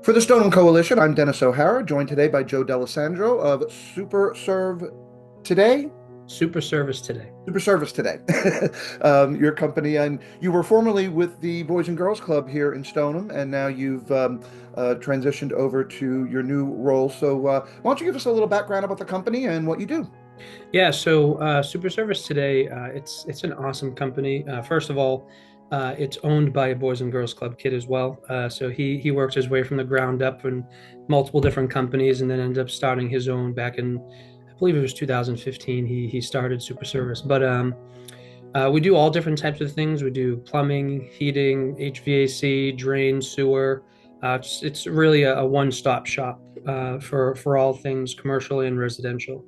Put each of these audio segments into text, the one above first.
For the Stoneham Coalition, I'm Dennis O'Hara, joined today by Joe D'Alessandro of Super Serve Today. Super service today. Super Service Today, your company, and you were formerly with the Boys and Girls Club here in Stoneham, and now you've transitioned over to your new role. So, why don't you give us a little background about the company and what you do? Yeah, so Super Service today, it's an awesome company. First of all, it's owned by a Boys and Girls Club kid as well. So he worked his way from the ground up in multiple different companies, and then ended up starting his own back in, I believe it was 2015. He started Super Service, but we do all different types of things. We do plumbing, heating, HVAC, drain, sewer. It's really a one-stop shop for all things commercial and residential.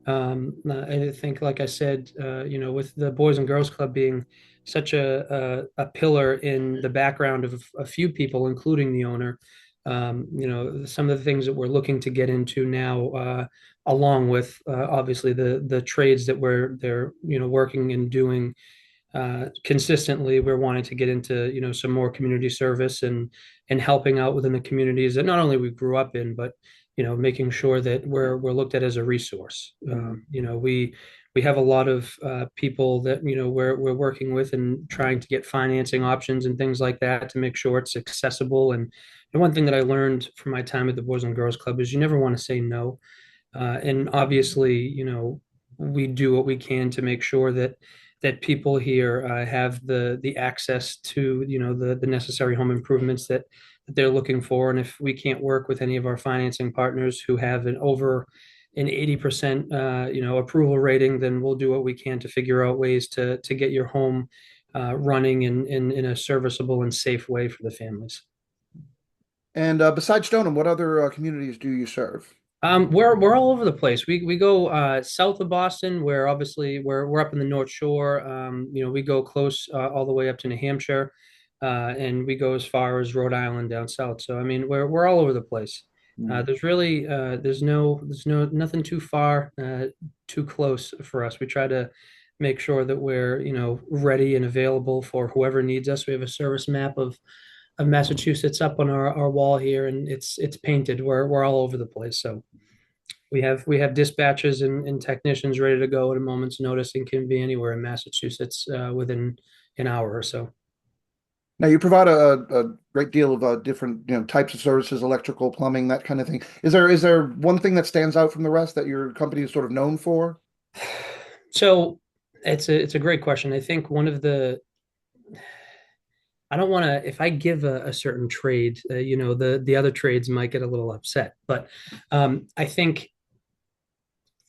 I think, like I said, with the Boys and Girls Club being such a pillar in the background of a few people, including the owner, some of the things that we're looking to get into now, along with obviously the trades that they're working and doing consistently. We're wanting to get into some more community service and helping out within the communities that not only we grew up in, but making sure that we're looked at as a resource. We have a lot of people that we're working with and trying to get financing options and things like that to make sure it's accessible. And one thing that I learned from my time at the Boys and Girls Club is you never want to say no. And obviously, we do what we can to make sure that people here have the access to the necessary home improvements that they're looking for. And if we can't work with any of our financing partners who have an 80% approval rating, then we'll do what we can to figure out ways to get your home running in a serviceable and safe way for the families. And besides Stoneham, what other communities do you serve? We're all over the place. We go south of Boston, where obviously we're up in the North Shore. We go close all the way up to New Hampshire, and we go as far as Rhode Island down south. So I mean, we're all over the place. There's really there's no nothing too far, too close for us. We try to make sure that we're ready and available for whoever needs us. We have a service map of Massachusetts up on our wall here, and it's painted. We're all over the place. So we have dispatchers and technicians ready to go at a moment's notice and can be anywhere in Massachusetts within an hour or so. Now you provide a great deal of different types of services, electrical, plumbing, that kind of thing. Is there one thing that stands out from the rest that your company is sort of known for? So it's a great question. I think one of the I don't want to, if I give a certain trade, the other trades might get a little upset. But I think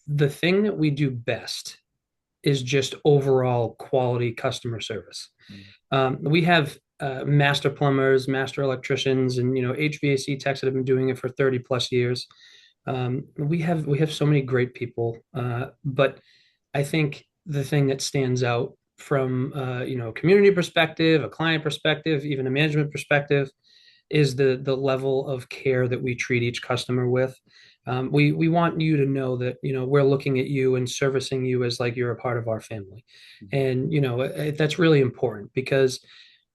the thing that we do best is just overall quality customer service. We have master plumbers, master electricians, and HVAC techs that have been doing it for 30 plus years. We have so many great people, but I think the thing that stands out from community perspective, a client perspective, even a management perspective, is the level of care that we treat each customer with. We want you to know that we're looking at you and servicing you as like you're a part of our family, and that's really important because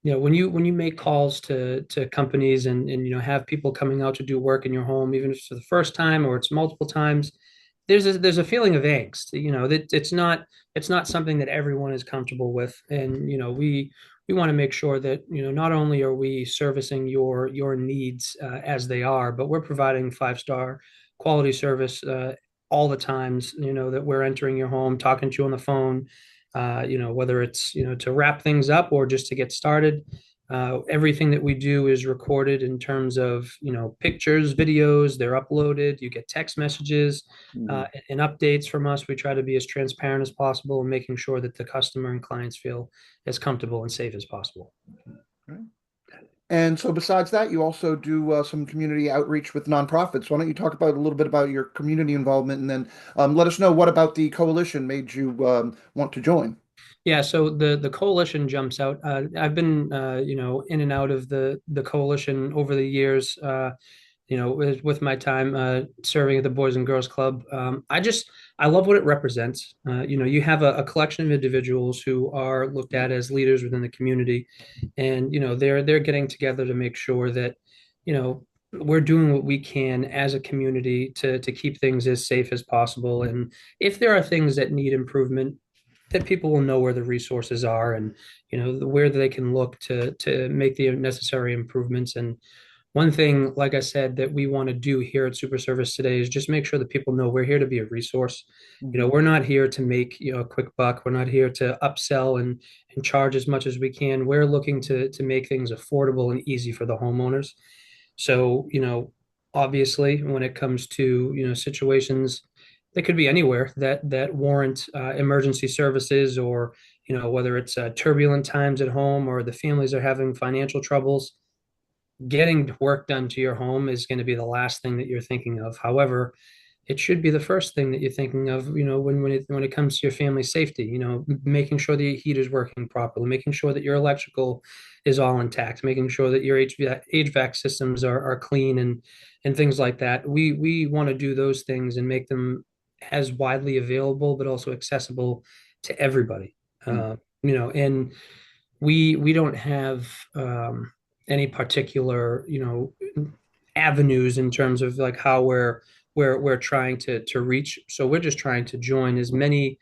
when you make calls to companies and have people coming out to do work in your home, even if it's for the first time or it's multiple times, there's a feeling of angst. That it's not something that everyone is comfortable with, and we want to make sure that not only are we servicing your needs as they are, but we're providing 5-star quality service all the times. That we're entering your home, talking to you on the phone. Whether it's to wrap things up or just to get started. Everything that we do is recorded in terms of pictures, videos. They're uploaded. You get text messages Mhm. and updates from us. We try to be as transparent as possible and making sure that the customer and clients feel as comfortable and safe as possible. Right. And so, besides that, you also do some community outreach with nonprofits. Why don't you talk about a little bit about your community involvement, and then let us know what about the coalition made you want to join? Yeah, so the coalition jumps out. I've been in and out of the coalition over the years. With my time serving at the Boys and Girls Club. I love what it represents. You have a collection of individuals who are looked at as leaders within the community, and they're getting together to make sure that you know we're doing what we can as a community to keep things as safe as possible. And if there are things that need improvement, that people will know where the resources are, and where they can look to make the necessary improvements. And one thing, like I said, that we want to do here at Super Service today is just make sure that people know we're here to be a resource. Mhm. We're not here to make, a quick buck. We're not here to upsell and charge as much as we can. We're looking to make things affordable and easy for the homeowners. So, obviously, when it comes to, situations that could be anywhere that warrant emergency services, or, whether it's turbulent times at home or the families are having financial troubles, getting work done to your home is going to be the last thing that you're thinking of. However, it should be the first thing that you're thinking of, when it comes to your family's safety, making sure the heat is working properly, making sure that your electrical is all intact, making sure that your HVAC systems are clean, and things like that. We want to do those things and make them as widely available, but also accessible to everybody. Mhm. And we don't have any particular avenues in terms of like how we're trying to reach. So we're just trying to join as many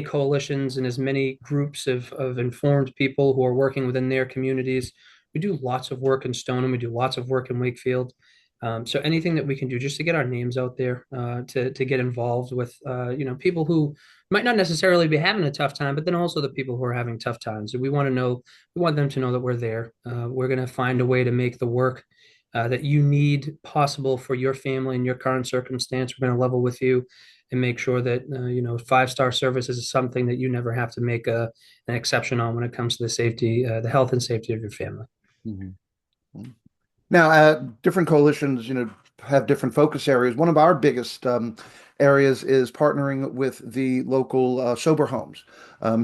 coalitions and as many groups of informed people who are working within their communities. We do lots of work in Stoneham. We do lots of work in Wakefield. So anything that we can do just to get our names out there, to get involved with people who might not necessarily be having a tough time, but then also the people who are having tough times. We want them to know that we're there. We're going to find a way to make the work that you need possible for your family and your current circumstance. We're going to level with you and make sure that 5-star service is something that you never have to make an exception on when it comes to the health and safety of your family. Mhm. Now, different coalitions, have different focus areas. One of our biggest areas is partnering with the local sober homes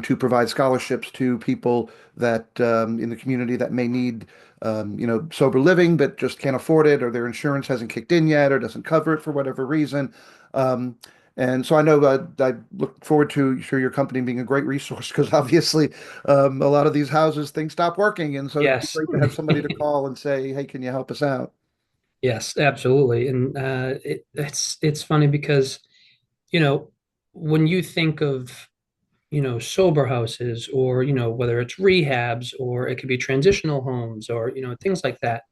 to provide scholarships to people that in the community that may need, sober living, but just can't afford it, or their insurance hasn't kicked in yet, or doesn't cover it for whatever reason. Um, and so I know I look forward to sure your company being a great resource because obviously a lot of these houses things stop working, and so it'd be Yes. great to have somebody to call and say, "Hey, can you help us out?" Yes, absolutely. And it's funny because, you know, when you think of, sober houses, or, whether it's rehabs, or it could be transitional homes, or, things like that.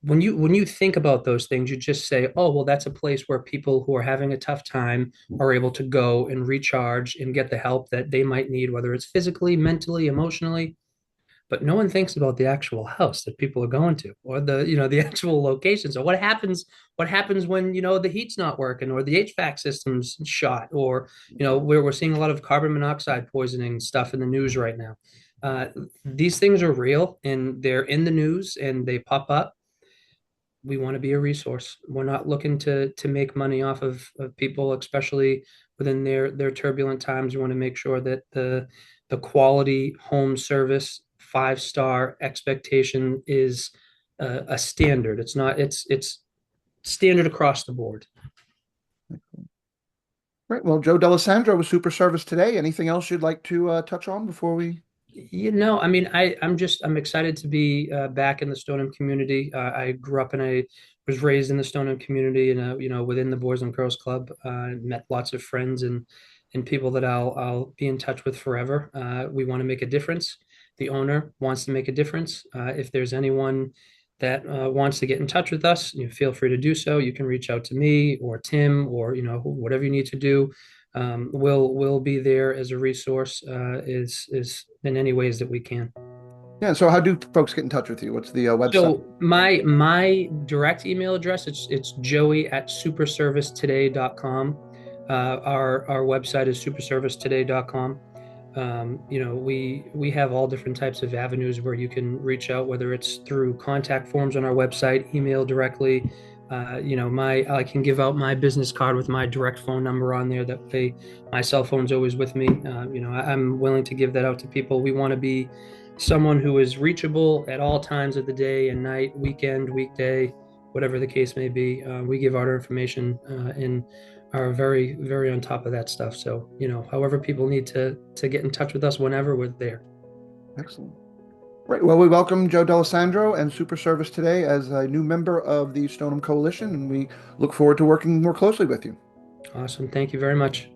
When you think about those things, you just say, oh, well, that's a place where people who are having a tough time are able to go and recharge and get the help that they might need, whether it's physically, mentally, emotionally. But no one thinks about the actual house that people are going to, or the actual location. So what happens when the heat's not working, or the HVAC system's shot, or where we're seeing a lot of carbon monoxide poisoning stuff in the news right now. These things are real, and they're in the news, and they pop up. We want to be a resource. We're not looking to make money off of people, especially within their turbulent times. We want to make sure that the quality home service 5-star expectation is a standard. It's standard across the board. Right. Well, Joe D'Alessandro was Super Service today. Anything else you'd like to touch on before we? I mean, I'm excited to be back in the Stoneham community. I grew up was raised in the Stoneham community, and within the Boys and Girls Club. Met lots of friends and people that I'll be in touch with forever. We want to make a difference. The owner wants to make a difference. If there's anyone that wants to get in touch with us, feel free to do so. You can reach out to me or Tim, or whatever you need to do. We'll be there as a resource, is in any ways that we can. Yeah. So, how do folks get in touch with you? What's the website? So my direct email address, it's joey at superservicetoday.com. Our website is superservicetoday.com. We have all different types of avenues where you can reach out, whether it's through contact forms on our website, email directly. My I can give out my business card with my direct phone number on there. My cell phone's always with me. I'm willing to give that out to people. We want to be someone who is reachable at all times of the day and night, weekend, weekday, whatever the case may be. We give out our information, and are very, very on top of that stuff. So, however people need to get in touch with us whenever, we're there. Excellent. Right. Well, we welcome Joe D'Alessandro and Super Service today as a new member of the Stoneham Coalition, and we look forward to working more closely with you. Awesome. Thank you very much.